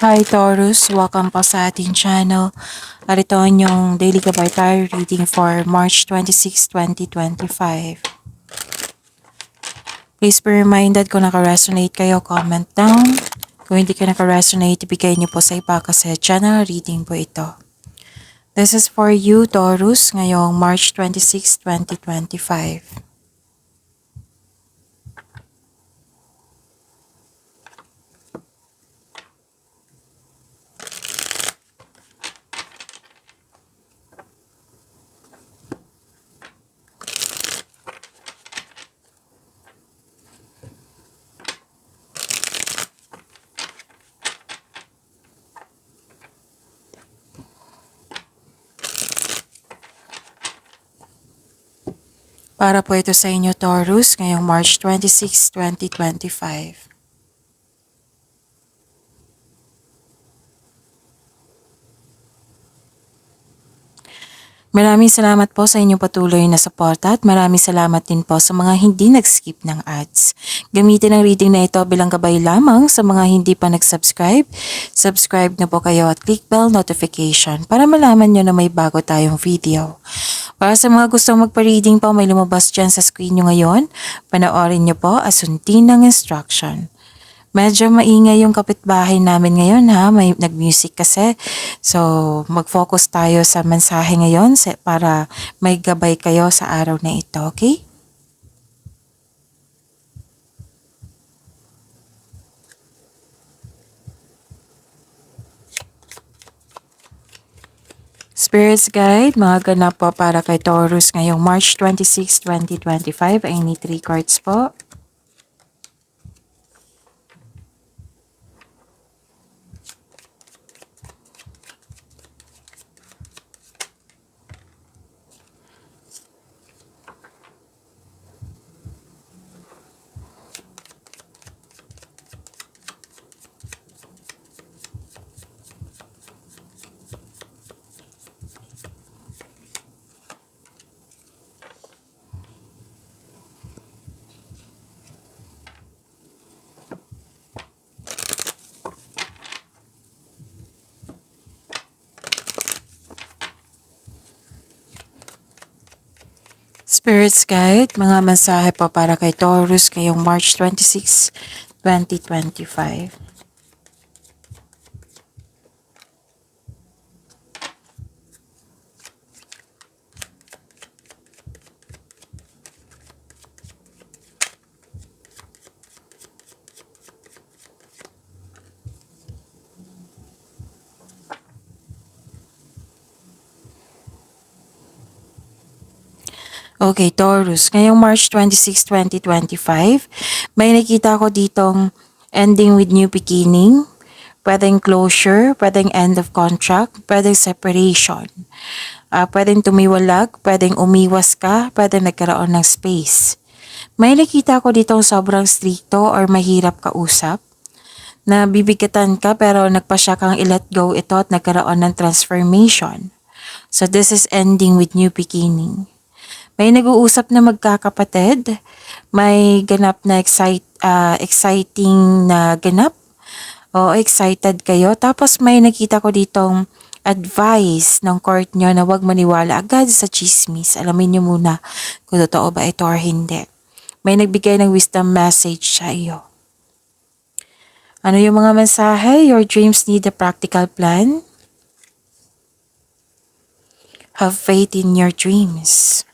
Hi Taurus, welcome po sa ating channel. At ito ang inyong daily gabay tayo reading for March 26, 2025. Please be reminded kung naka-resonate kayo, comment down. Kung hindi ka naka-resonate, ibigay niyo po sa iba kasi channel reading po ito. This is for you Taurus ngayong March 26, 2025. Para po ito sa inyo Taurus ngayong March 26, 2025. Maraming salamat po sa inyong patuloy na suporta at maraming salamat din po sa mga hindi nag-skip ng ads. Gamitin ang reading na ito bilang gabay lamang sa mga hindi pa nag-subscribe. Subscribe na po kayo at click bell notification para malaman nyo na may bago tayong video. Para sa mga gustong magpa-reading po, may lumabas dyan sa screen nyo ngayon. Panoorin nyo po at sundin ng instruction. Medyo maingay yung kapitbahay namin ngayon ha, may nag-music kasi. So mag-focus tayo sa mensahe ngayon para may gabay kayo sa araw na ito, okay? Spirits Guide, mga ganap po para kay Taurus ngayong March 26, 2025. I need 3 cards po. Spirits Guide, mga mensahe po para kay Taurus ngayong March 26, 2025. Okay, Taurus, ngayong March 26, 2025, may nakita ko ditong ending with new beginning, pwedeng closure, pwedeng end of contract, pwedeng separation, pwedeng tumiwalag, pwedeng umiwas ka, pwedeng nagkaroon ng space. May nakita ko ditong sobrang stricto or mahirap kausap, na bibigatan ka pero nagpasya kang i-let go ito at nagkaroon ng transformation. So this is ending with new beginning. May nag-uusap na magkakapatid, may ganap na exciting na ganap, o excited kayo. Tapos may nakita ko ditong advice ng court nyo na huwag maniwala agad sa chismis. Alamin nyo muna kung totoo ba ito or hindi. May nagbigay ng wisdom message sa iyo. Ano yung mga mensahe? Your dreams need a practical plan. Have faith in your dreams.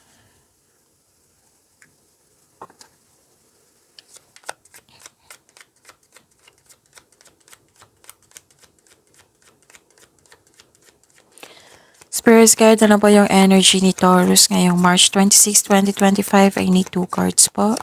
Spirits Guide, ano po yung energy ni Taurus ngayong March 26, 2025? I need 2 cards po.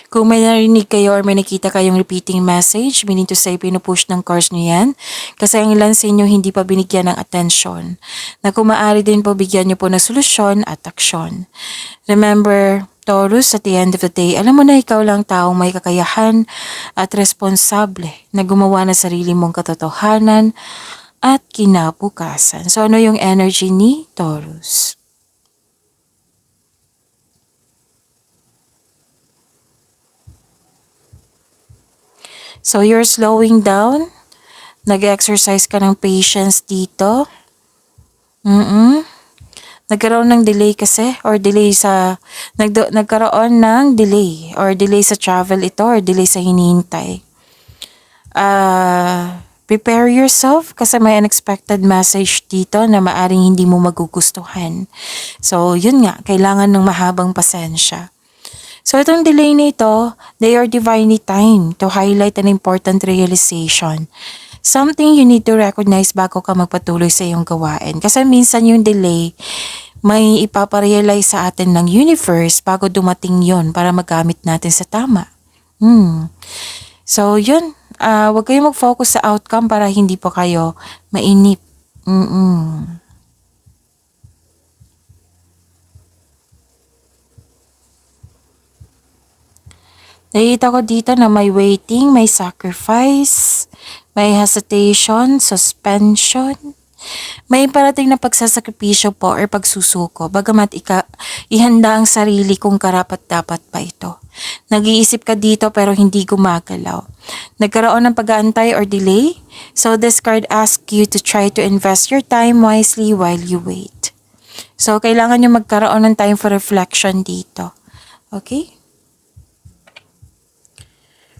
Kung may narinig kayo or may nakita kayong repeating message, meaning to say, pinupush ng course nyo yan. Kasi ang ilan sa inyo hindi pa binigyan ng atensyon. Na kung maaari din po, bigyan nyo po ng solusyon at aksyon. Remember, Taurus, at the end of the day, alam mo na ikaw lang taong may kakayahan at responsable na gumawa ng sarili mong katotohanan at kinabukasan. So ano yung energy ni Taurus? So you're slowing down. Nag-exercise ka ng patience dito. Nagkaroon ng delay kasi or delay sa nagkaroon ng delay or delay sa travel ito or delay sa hinihintay. Prepare yourself kasi may unexpected message dito na maaring hindi mo magugustuhan. So yun nga, kailangan ng mahabang pasensya. So itong delay na ito, they are divinely timed to highlight an important realization. Something you need to recognize bago ka magpatuloy sa iyong gawain. Kasi minsan yung delay, may ipaparealize sa atin ng universe bago dumating yon para magamit natin sa tama. So yun, huwag kayong mag-focus sa outcome para hindi po kayo mainip. Nakikita ko dito na may waiting, may sacrifice, may hesitation, suspension. May parating na pagsasakripisyo po or pagsusuko, bagamat ihanda ang sarili kung karapat-dapat pa ito. Nag-iisip ka dito pero hindi gumagalaw. Nagkaroon ng pag-aantay or delay, so this card asks you to try to invest your time wisely while you wait. So kailangan nyo magkaroon ng time for reflection dito. Okay?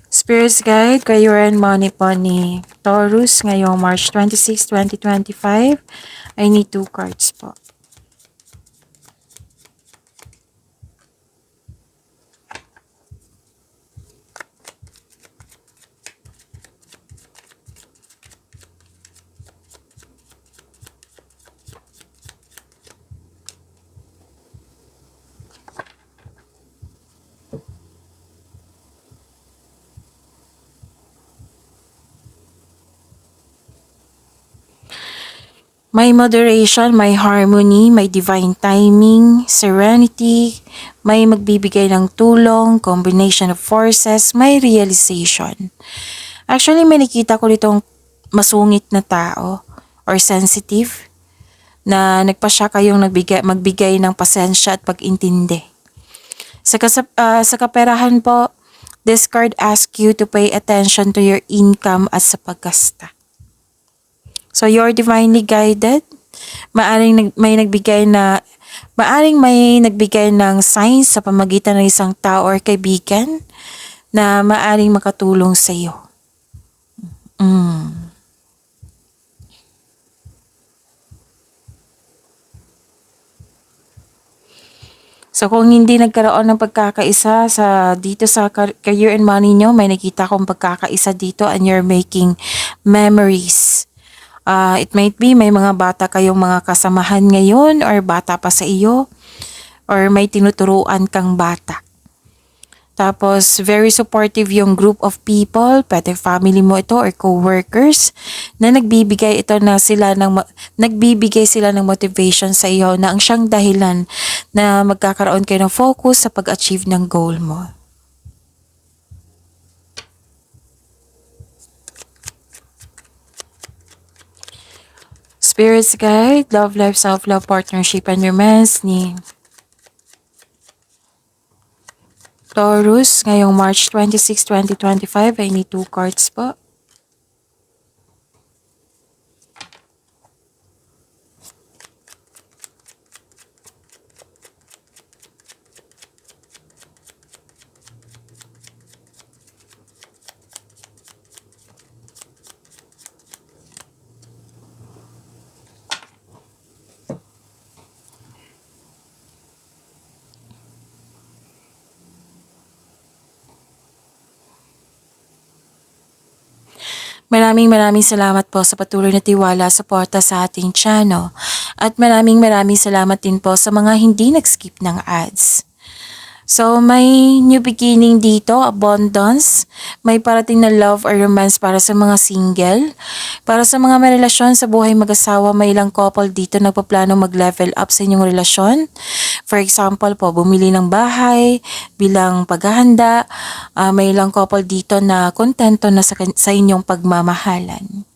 Spirit's Guide, Career and Money po ni Taurus ngayong March 26, 2025. I need 2 cards po. May moderation, may harmony, may divine timing, serenity, may magbibigay ng tulong, combination of forces, may realization. Actually, may nakita ko ditong masungit na tao or sensitive na nagpasya kayong magbigay ng pasensya at pag-intindi. Sa kaperahan po, this card asks you to pay attention to your income at sa paggasta. So you're divinely guided. Maaring may nagbigay ng signs sa pamagitan ng isang tao or kaibigan na maaring makatulong sa iyo. So kung hindi nagkaroon ng pagkakaisa dito sa career and money nyo, may nakita akong pagkakaisa dito and you're making memories. It might be may mga bata kayong mga kasamahan ngayon or bata pa sa iyo or may tinuturuan kang bata. Tapos very supportive yung group of people, pwede family mo ito or co-workers na nagbibigay sila ng motivation sa iyo na ang siyang dahilan na magkakaroon kayo ng focus sa pag-achieve ng goal mo. Spirit's Guide, Love Life, Self-Love, Partnership, and Romance ni Taurus ngayong March 26, 2025. I need 2 cards po. Maraming salamat po sa patuloy na tiwala, suporta sa ating channel. At maraming salamat din po sa mga hindi nag-skip ng ads. So, may new beginning dito, abundance. May parating na love or romance para sa mga single. Para sa mga may relasyon sa buhay mag-asawa, may ilang couple dito nagpaplano mag-level up sa inyong relasyon. For example po, bumili ng bahay, bilang paghahanda. May ilang couple dito na kontento na sa inyong pagmamahalan.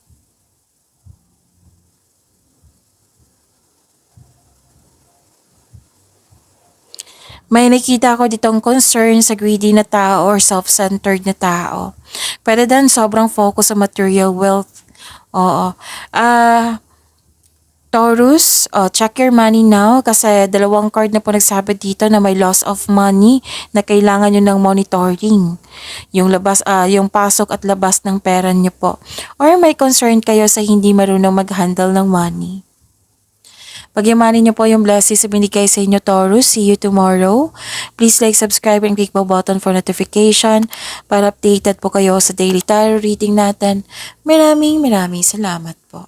May nakita ko ditong concern sa greedy na tao or self-centered na tao. Pwede din sobrang focus sa material wealth. Oo. Taurus, check your money now kasi dalawang card na po nagsabi dito na may loss of money na kailangan nyo ng monitoring. Yung pasok at labas ng pera nyo po. Or may concern kayo sa hindi marunong mag-handle ng money. Pagyamanin niyo po yung blessings na binigay sa inyo, Taurus. See you tomorrow. Please like, subscribe, and click the button for notification para updated po kayo sa daily tarot reading natin. Maraming salamat po.